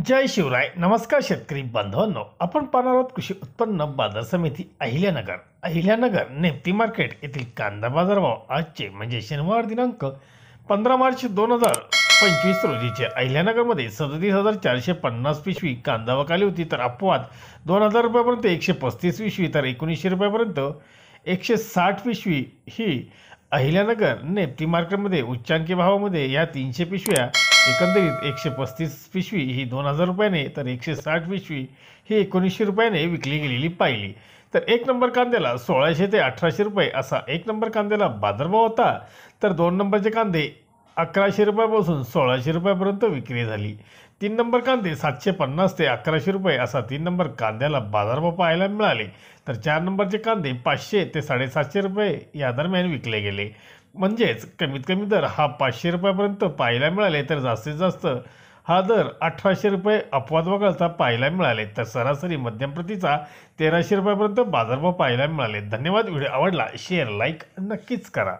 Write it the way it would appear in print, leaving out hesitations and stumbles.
जय शिवराय. नमस्कार शेतकरी बांधवांनो, आपण पाहणार आहोत कृषी उत्पन्न बाजार समिती अहिल्यानगर नेप्ती मार्केट येथील कांदा बाजारभाव आजचे म्हणजे शनिवार दिनांक 15 मार्च 2025 रोजीचे. अहिल्यानगरमध्ये 37,450 पिशवी कांदा विकाली होती, तर अपवाद 2,000 रुपयापर्यंत 135 पिशवी, तर 1900 रुपयापर्यंत 160 पिशवी ही अहिल्यानगर नेप्ती मार्केटमध्ये उच्चांकी भावामध्ये या 300 पिशव्या एकंदरीत 135 पिशवी ही 2,000 रुपयाने, तर 160 पिशवी ही 1900 रुपयाने विकली गेलेली पाहिली. तर एक नंबर कांद्याला 1600 ते 1800 रुपये असा एक नंबर कांद्याला बाजारभाव होता, तर दोन नंबरचे कांदे 1100 रुपयापासून 1600 रुपयापर्यंत विक्री झाली. तीन नंबर कांदे 750 ते 1100 रुपये असा तीन नंबर कांद्याला बाजारभाव पाहायला मिळाले, तर चार नंबरचे कांदे 500 ते 750 रुपये या दरम्यान विकले गेले. म्हणजेच कमीत कमी दर हा 500 रुपयापर्यंत पाहायला मिळाले, तर जास्तीत जास्त हा दर 1800 रुपये अपवाद वगळता पाहायला मिळाले, तर सरासरी मध्यम प्रतीचा 1300 रुपयापर्यंत बाजारभाव पाहायला मिळाले. धन्यवाद. व्हिडिओ आवडला शेअर लाईक नक्कीच करा.